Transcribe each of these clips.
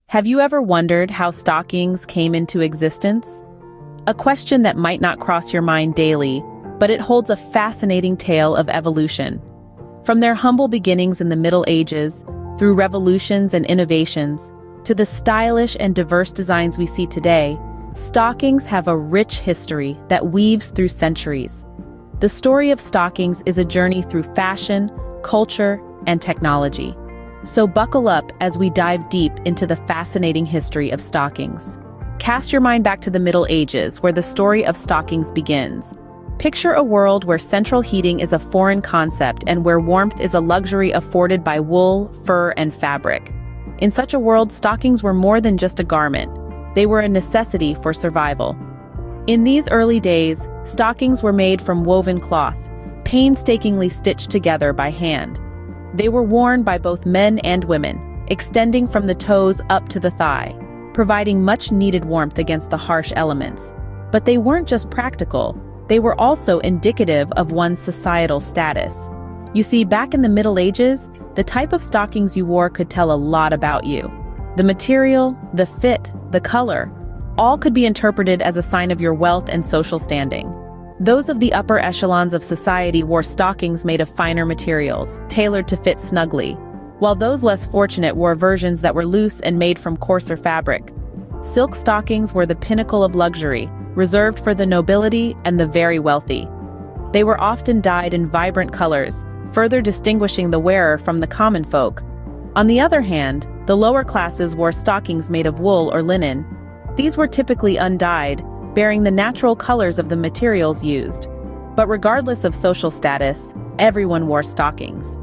Have you ever wondered how stockings came into existence? A question that might not cross your mind daily, but it holds a fascinating tale of evolution. From their humble beginnings in the Middle Ages, through revolutions and innovations, to the stylish and diverse designs we see today, stockings have a rich history that weaves through centuries. The story of stockings is a journey through fashion, culture, and technology. So buckle up as we dive deep into the fascinating history of stockings. Cast your mind back to the Middle Ages, where the story of stockings begins. Picture a world where central heating is a foreign concept and where warmth is a luxury afforded by wool, fur, and fabric. In such a world, stockings were more than just a garment. They were a necessity for survival. In these early days, stockings were made from woven cloth, painstakingly stitched together by hand. They were worn by both men and women, extending from the toes up to the thigh, providing much-needed warmth against the harsh elements. But they weren't just practical, they were also indicative of one's societal status. You see, back in the Middle Ages, the type of stockings you wore could tell a lot about you. The material, the fit, the color, all could be interpreted as a sign of your wealth and social standing. Those of the upper echelons of society wore stockings made of finer materials, tailored to fit snugly, while those less fortunate wore versions that were loose and made from coarser fabric. Silk stockings were the pinnacle of luxury, reserved for the nobility and the very wealthy. They were often dyed in vibrant colors, further distinguishing the wearer from the common folk. On the other hand, the lower classes wore stockings made of wool or linen. These were typically undyed, bearing the natural colors of the materials used. But regardless of social status, everyone wore stockings.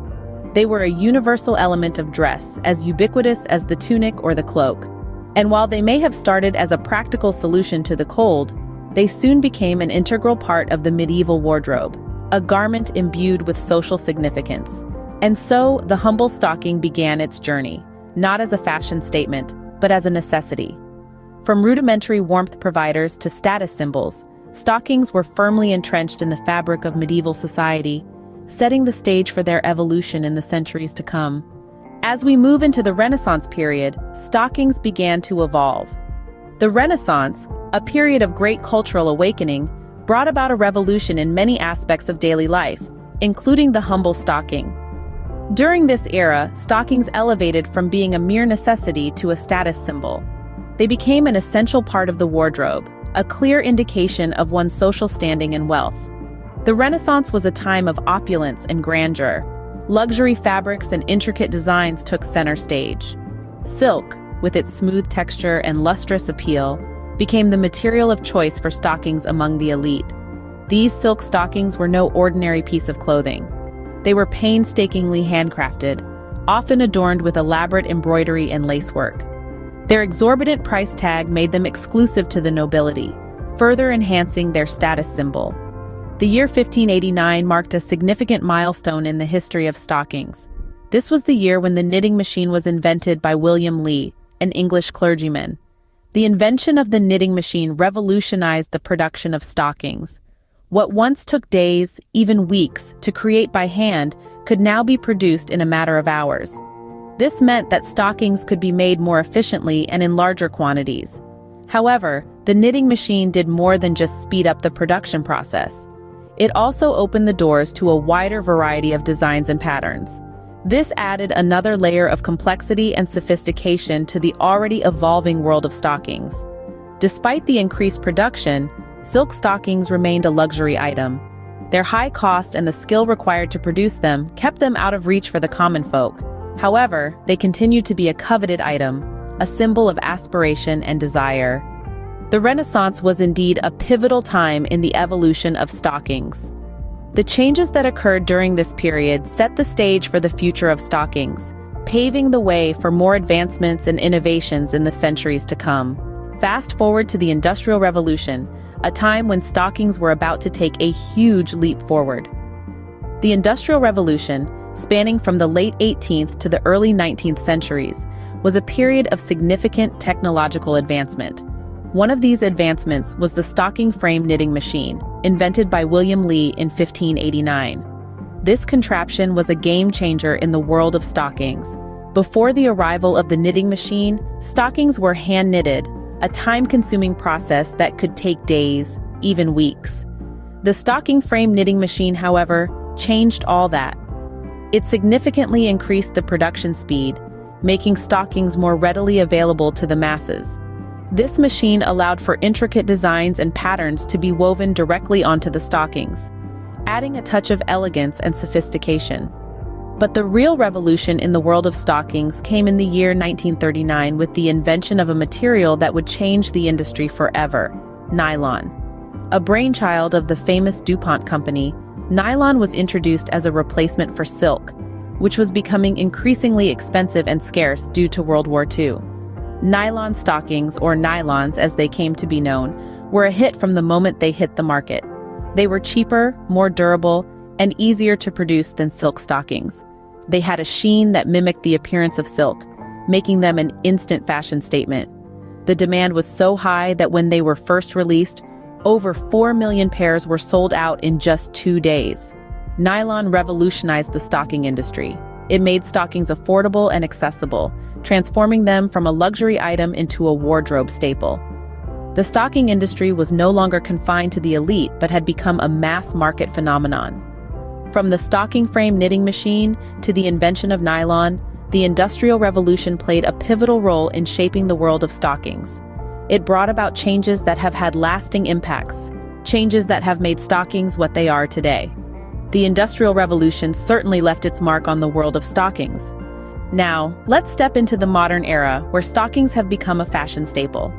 They were a universal element of dress, as ubiquitous as the tunic or the cloak. And while they may have started as a practical solution to the cold, they soon became an integral part of the medieval wardrobe, a garment imbued with social significance. And so, the humble stocking began its journey, not as a fashion statement, but as a necessity. From rudimentary warmth providers to status symbols, stockings were firmly entrenched in the fabric of medieval society, setting the stage for their evolution in the centuries to come. As we move into the Renaissance period, stockings began to evolve. The Renaissance, a period of great cultural awakening, brought about a revolution in many aspects of daily life, including the humble stocking. During this era, stockings elevated from being a mere necessity to a status symbol. They became an essential part of the wardrobe, a clear indication of one's social standing and wealth. The Renaissance was a time of opulence and grandeur. Luxury fabrics and intricate designs took center stage. Silk, with its smooth texture and lustrous appeal, became the material of choice for stockings among the elite. These silk stockings were no ordinary piece of clothing. They were painstakingly handcrafted, often adorned with elaborate embroidery and lacework. Their exorbitant price tag made them exclusive to the nobility, further enhancing their status symbol. The year 1589 marked a significant milestone in the history of stockings. This was the year when the knitting machine was invented by William Lee, an English clergyman. The invention of the knitting machine revolutionized the production of stockings. What once took days, even weeks, to create by hand could now be produced in a matter of hours. This meant that stockings could be made more efficiently and in larger quantities. However, the knitting machine did more than just speed up the production process. It also opened the doors to a wider variety of designs and patterns. This added another layer of complexity and sophistication to the already evolving world of stockings. Despite the increased production, silk stockings remained a luxury item. Their high cost and the skill required to produce them kept them out of reach for the common folk. However, they continued to be a coveted item, a symbol of aspiration and desire. The Renaissance was indeed a pivotal time in the evolution of stockings. The changes that occurred during this period set the stage for the future of stockings, paving the way for more advancements and innovations in the centuries to come. Fast forward to the Industrial Revolution, a time when stockings were about to take a huge leap forward. The Industrial Revolution, spanning from the late 18th to the early 19th centuries, was a period of significant technological advancement. One of these advancements was the stocking frame knitting machine, invented by William Lee in 1589. This contraption was a game changer in the world of stockings, Before the arrival of the knitting machine, stockings were hand-knitted, a time-consuming process that could take days, even weeks. The stocking frame knitting machine, however, changed all that. It significantly increased the production speed, making stockings more readily available to the masses. This machine allowed for intricate designs and patterns to be woven directly onto the stockings, adding a touch of elegance and sophistication. But the real revolution in the world of stockings came in the year 1939 with the invention of a material that would change the industry forever: nylon. A brainchild of the famous DuPont company, nylon was introduced as a replacement for silk, which was becoming increasingly expensive and scarce due to World War II. Nylon stockings, or nylons as they came to be known, were a hit from the moment they hit the market. They were cheaper, more durable, and easier to produce than silk stockings. They had a sheen that mimicked the appearance of silk, making them an instant fashion statement. The demand was so high that when they were first released, over 4 million pairs were sold out in just 2 days. Nylon revolutionized the stocking industry. It made stockings affordable and accessible, transforming them from a luxury item into a wardrobe staple. The stocking industry was no longer confined to the elite but had become a mass-market phenomenon. From the stocking frame knitting machine to the invention of nylon, the Industrial Revolution played a pivotal role in shaping the world of stockings. It brought about changes that have had lasting impacts, changes that have made stockings what they are today. The Industrial Revolution certainly left its mark on the world of stockings. Now, let's step into the modern era where stockings have become a fashion staple.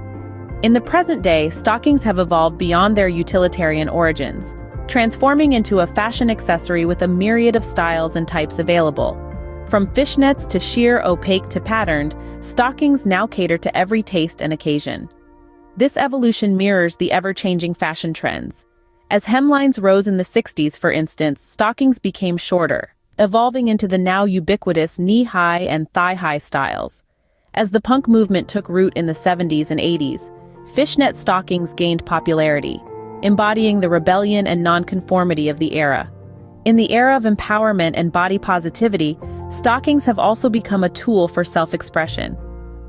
In the present day, stockings have evolved beyond their utilitarian origins, transforming into a fashion accessory with a myriad of styles and types available. From fishnets to sheer opaque to patterned, stockings now cater to every taste and occasion. This evolution mirrors the ever-changing fashion trends. As hemlines rose in the 60s, for instance, stockings became shorter, evolving into the now ubiquitous knee-high and thigh-high styles. As the punk movement took root in the 70s and 80s, fishnet stockings gained popularity, embodying the rebellion and nonconformity of the era. In the era of empowerment and body positivity, stockings have also become a tool for self-expression.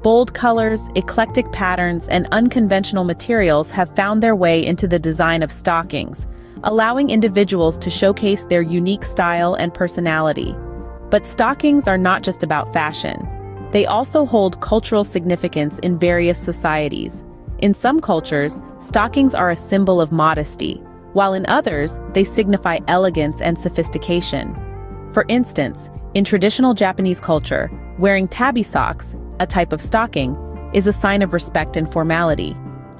Bold colors, eclectic patterns, and unconventional materials have found their way into the design of stockings, allowing individuals to showcase their unique style and personality. But stockings are not just about fashion. They also hold cultural significance in various societies. In some cultures, stockings are a symbol of modesty, while in others, they signify elegance and sophistication. For instance, in traditional Japanese culture, wearing tabi socks, a type of stocking, is a sign of respect and formality.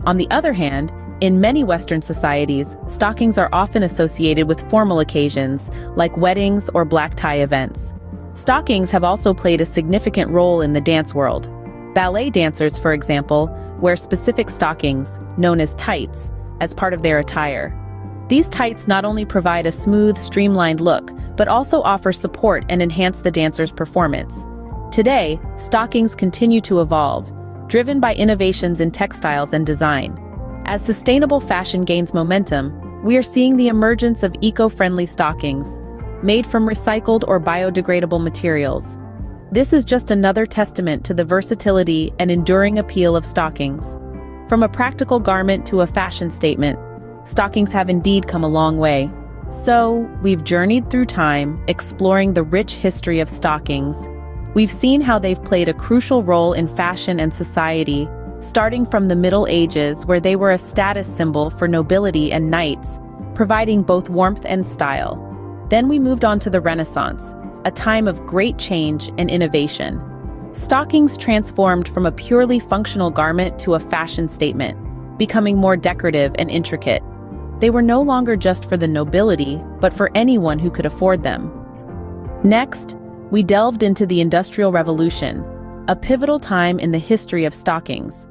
On the other hand, in many Western societies, stockings are often associated with formal occasions, like weddings or black tie events. Stockings have also played a significant role in the dance world. Ballet dancers, for example, wear specific stockings, known as tights, as part of their attire. These tights not only provide a smooth, streamlined look, but also offer support and enhance the dancer's performance. Today, stockings continue to evolve, driven by innovations in textiles and design. As sustainable fashion gains momentum, we are seeing the emergence of eco-friendly stockings, made from recycled or biodegradable materials. This is just another testament to the versatility and enduring appeal of stockings. From a practical garment to a fashion statement, stockings have indeed come a long way. So, we've journeyed through time, exploring the rich history of stockings. We've seen how they've played a crucial role in fashion and society, starting from the Middle Ages, where they were a status symbol for nobility and knights, providing both warmth and style. Then we moved on to the Renaissance, a time of great change and innovation. Stockings transformed from a purely functional garment to a fashion statement, becoming more decorative and intricate. They were no longer just for the nobility, but for anyone who could afford them. Next, we delved into the Industrial Revolution, a pivotal time in the history of stockings.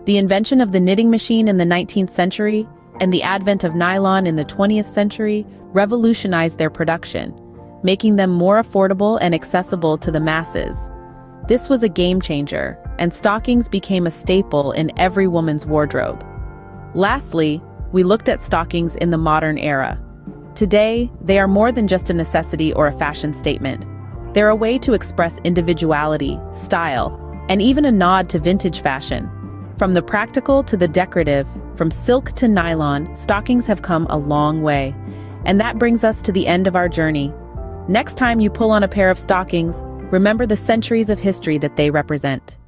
The invention of the knitting machine in the 19th century and the advent of nylon in the 20th century revolutionized their production, making them more affordable and accessible to the masses. This was a game changer, and stockings became a staple in every woman's wardrobe. Lastly, we looked at stockings in the modern era. Today, they are more than just a necessity or a fashion statement. They're a way to express individuality, style, and even a nod to vintage fashion. From the practical to the decorative, from silk to nylon, stockings have come a long way. And that brings us to the end of our journey. Next time you pull on a pair of stockings, remember the centuries of history that they represent.